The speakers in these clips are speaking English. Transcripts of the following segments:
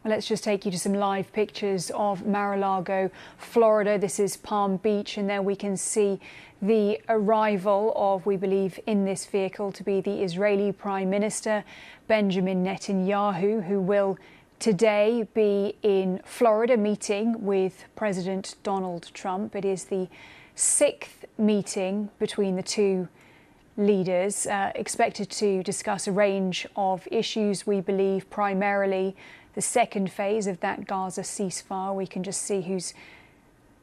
Let's just take you to some live pictures of Mar-a-Lago, Florida. This is Palm Beach, and there we can see the arrival of, we believe, in this vehicle to be the Israeli Prime Minister Benjamin Netanyahu, who will today be in Florida meeting with President Donald Trump. It is the 6th meeting between the two leaders, expected to discuss a range of issues, we believe, primarily the second phase of that Gaza ceasefire. We can just see who's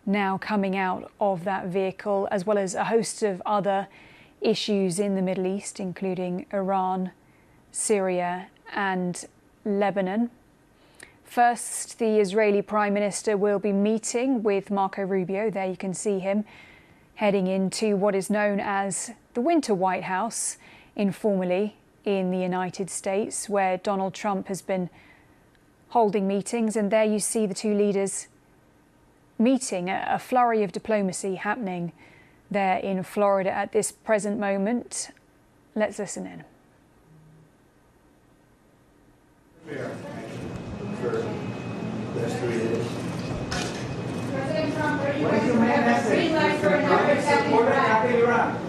now coming out of that vehicle, as well as a host of other issues in the Middle East, including Iran, Syria and Lebanon. First, the Israeli Prime Minister will be meeting with Marco Rubio. There you can see him heading into what is known as the Winter White House, informally in the United States, where Donald Trump has been holding meetings. And there you see the two leaders meeting, a flurry of diplomacy happening there in Florida at this present moment. Let's listen in. For the last 3 days. President Trump, are you going to have a green light for another attack in Iraq?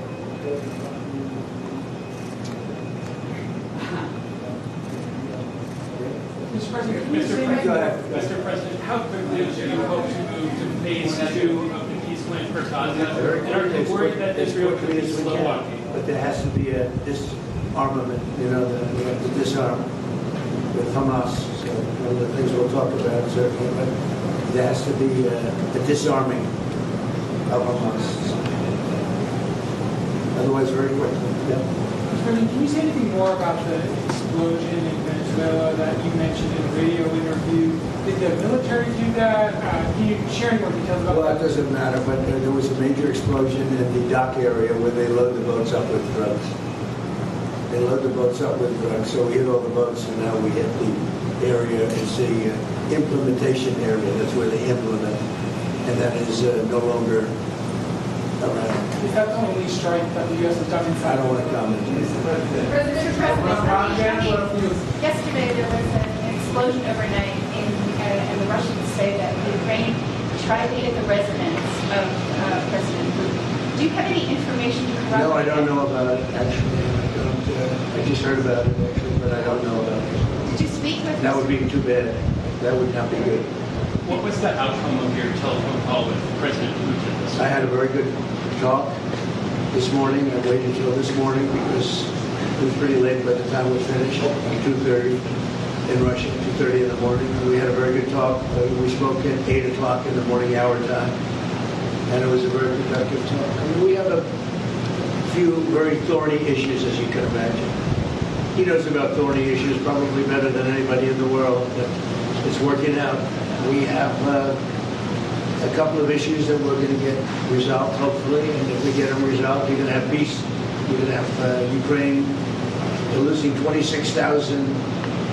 Mr. President, how quickly do you hope to move to phase 2 of the peace plan for Gaza? And are you worried that Israel could be slow walking? But there has to be a disarmament, we have to disarm with Hamas. So one of the things we'll talk about certainly, but there has to be a disarming of Hamas. Otherwise, very quickly. Yeah. Can you say anything more about the explosion in Venezuela that you mentioned in a radio interview? Did the military do that? Can you share any more details about that? Well, that doesn't matter, but there was a major explosion in the dock area where they load the boats up with drugs. They load the boats up with drugs, so we hit all the boats, and now we hit the area. It's the implementation area. That's where they implement, and that is no longer around. Is that the only strike that the U.S. has done inside? I don't want to comment. Yesterday there was an explosion overnight, and the Russians say that Ukraine tried to hit the residence of President Putin. Do you have any information to corroborate? No, I don't know about it, actually. I just heard about it, actually, but I don't know about it. Did you speak with That would be too bad. That would not be good. What was the outcome of your telephone call with President Putin? I had a very good talk this morning. I waited until this morning because it was pretty late by the time we finished, 2:30 in Russia, 2:30 in the morning. We had a very good talk. We spoke at 8 o'clock in the morning hour time, and it was a very productive talk. I mean, we have a few very thorny issues, as you can imagine. He knows about thorny issues probably better than anybody in the world, but it's working out. We have a couple of issues that we're going to get resolved, hopefully, and if we get them resolved, you're going to have peace. You're going to have Ukraine. They're losing 26,000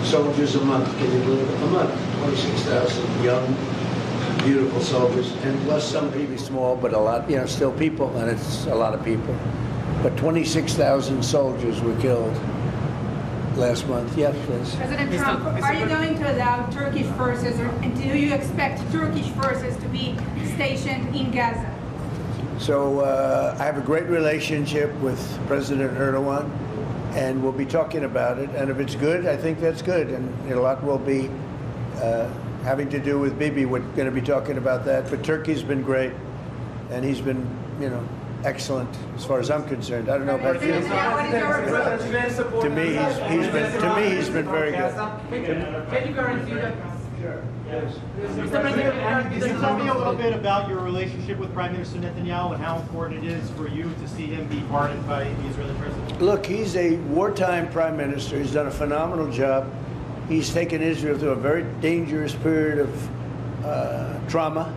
soldiers a month. Can you believe it? A month, 26,000 young, beautiful soldiers, and plus some people small, but a lot, still people, and it's a lot of people. But 26,000 soldiers were killed last month. Yes, please. President Trump, are you going to allow Turkish forces, and do you expect Turkish forces to be stationed in Gaza? So I have a great relationship with President Erdogan, and we'll be talking about it. And if it's good, I think that's good. And a lot will be having to do with Bibi. We're going to be talking about that. But Turkey's been great, and he's been, excellent as far as I'm concerned. I don't know about you. To me, he's been very good. Can you guarantee that? Sure. Yes. Could you tell me a little bit about your relationship with Prime Minister Netanyahu and how important it is for you to see him be pardoned by the Israeli president? Look, he's a wartime prime minister. He's done a phenomenal job. He's taken Israel through a very dangerous period of trauma.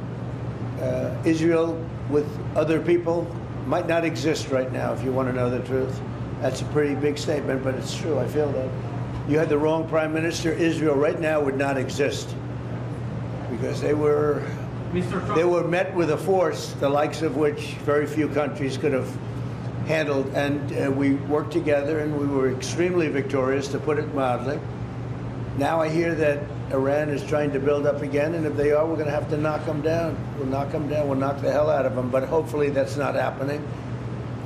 Israel, with other people, might not exist right now, if you want to know the truth. That's a pretty big statement, but it's true. I feel that. You had the wrong prime minister. Israel right now would not exist because they were met with a force the likes of which very few countries could have handled. And we worked together, and we were extremely victorious, to put it mildly. Now I hear that Iran is trying to build up again, and if they are, we're going to have to knock them down. We'll knock them down. We'll knock the hell out of them. But hopefully that's not happening.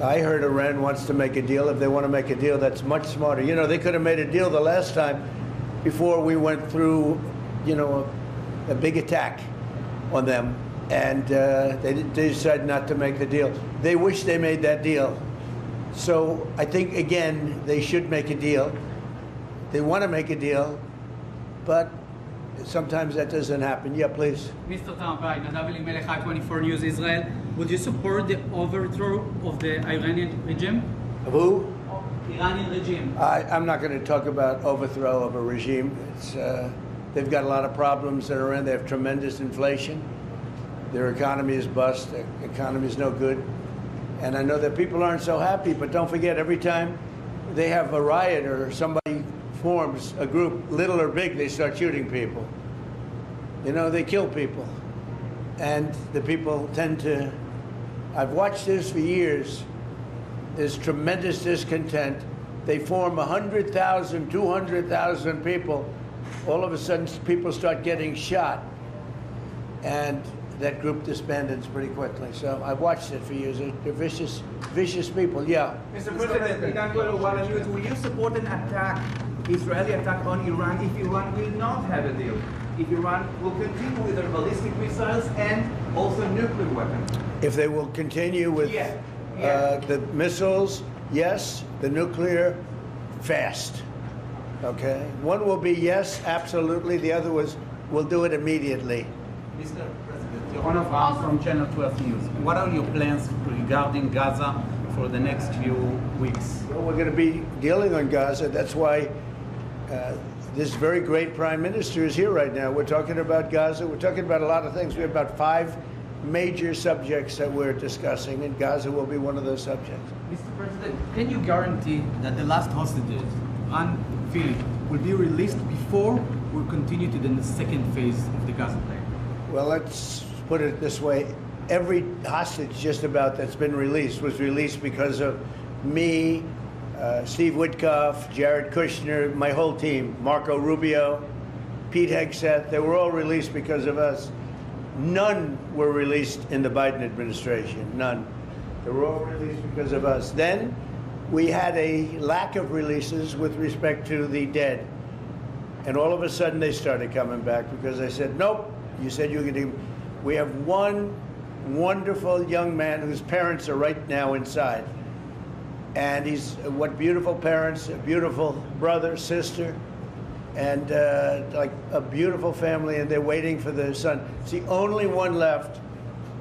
I heard Iran wants to make a deal. If they want to make a deal, that's much smarter. You know, they could have made a deal the last time before we went through, you know, a big attack on them, and they decided not to make the deal. They wish they made that deal. So I think, again, they should make a deal. They want to make a deal, but sometimes that doesn't happen. Yeah, please. Mr. Trump, right, Nadav Elimelech, 24 News Israel. Would you support the overthrow of the Iranian regime? Of who? Iranian regime. I'm not going to talk about overthrow of a regime. It's, they've got a lot of problems in Iran. They have tremendous inflation. Their economy is bust. Their economy is no good. And I know that people aren't so happy, but don't forget, every time they have a riot or somebody forms a group, little or big, they start shooting people. You know, they kill people. And the people tend to, I've watched this for years. There's tremendous discontent. They form 100,000, 200,000 people. All of a sudden, people start getting shot. And that group disbands pretty quickly. So I've watched it for years. They're vicious, vicious people. Yeah. Mr. President, will you support an attack, Israeli attack on Iran, if Iran will not have a deal? If Iran will continue with their ballistic missiles and also nuclear weapons? If they will continue with the missiles, yes. The nuclear, fast. Okay? One will be yes, absolutely. The other was, we'll do it immediately. Mr. President, Yaron Avraham from Channel 12 News. What are your plans regarding Gaza for the next few weeks? Well, we're going to be dealing on Gaza. That's why this very great Prime Minister is here right now. We're talking about Gaza. We're talking about a lot of things. We have about 5 major subjects that we're discussing, and Gaza will be one of those subjects. Mr. President, can you guarantee that the last hostages, Ran Philip, will be released before we continue to the second phase of the Gaza plan? Well, let's put it this way. Every hostage just about that's been released was released because of me, Steve Witkoff, Jared Kushner, my whole team, Marco Rubio, Pete Hegseth. They were all released because of us. None were released in the Biden administration, none. They were all released because of us. Then we had a lack of releases with respect to the dead. And all of a sudden they started coming back because I said, nope, you said you could do. We have one wonderful young man whose parents are right now inside. And he's, what beautiful parents, a beautiful brother, sister, and like a beautiful family, and they're waiting for their son. It's the only one left,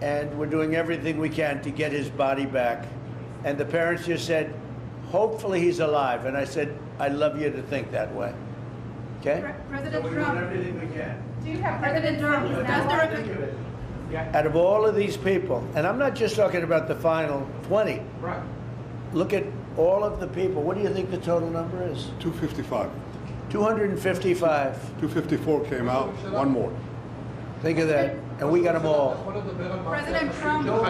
and we're doing everything we can to get his body back. And the parents just said, hopefully he's alive. And I said, I'd love you to think that way. Okay? President so we're Trump, doing everything we can. do you have President Trump, Out of all of these people, and I'm not just talking about the final 20. Right. Look at all of the people. What do you think the total number is? 255. 255. 254 came out, one more. Think of that. And we got them all. President Trump, does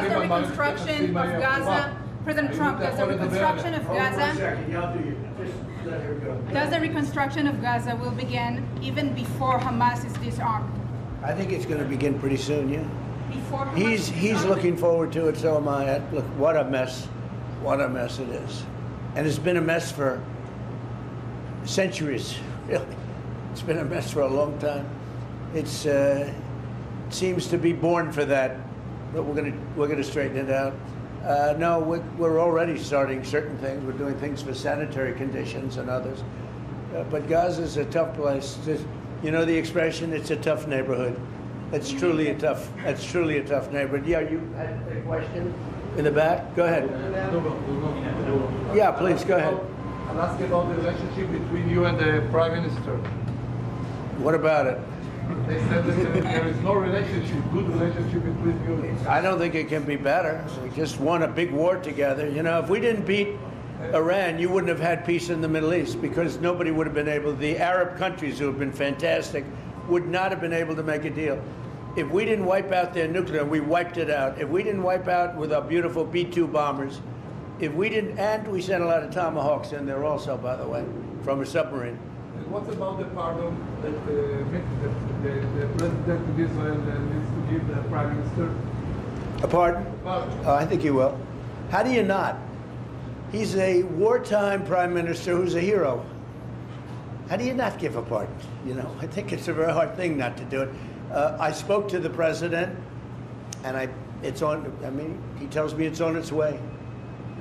the reconstruction of Gaza, President Trump, does the reconstruction of Gaza, does the reconstruction of Gaza will begin even before Hamas is disarmed? I think it's going to begin pretty soon, yeah. Before Hamas He's looking forward to it, so am I. Look, what a mess. What a mess it is. And it's been a mess for centuries, really. It's been a mess for a long time. It's seems to be born for that, but we're gonna straighten it out. No, we're already starting certain things. We're doing things for sanitary conditions and others. But Gaza's a tough place. You know the expression, it's a tough neighborhood. It's truly a tough neighborhood. Yeah, you had a question in the back? Go ahead. Yeah, please, go ahead. I'll ask you about the relationship between you and the Prime Minister. What about it? They said that there is no relationship, good relationship between you. I don't think it can be better. We just won a big war together. You know, if we didn't beat Iran, you wouldn't have had peace in the Middle East because nobody would have been able, the Arab countries who have been fantastic would not have been able to make a deal. If we didn't wipe out their nuclear, we wiped it out. If we didn't wipe out with our beautiful B-2 bombers, if we didn't, and we sent a lot of Tomahawks in there also, by the way, from a submarine. What about the pardon that the president of Israel needs to give the prime minister? A pardon? Pardon. I think he will. How do you not? He's a wartime prime minister who's a hero. How do you not give a pardon? You know, I think it's a very hard thing not to do it. I spoke to the president, and it's on. I mean, he tells me it's on its way.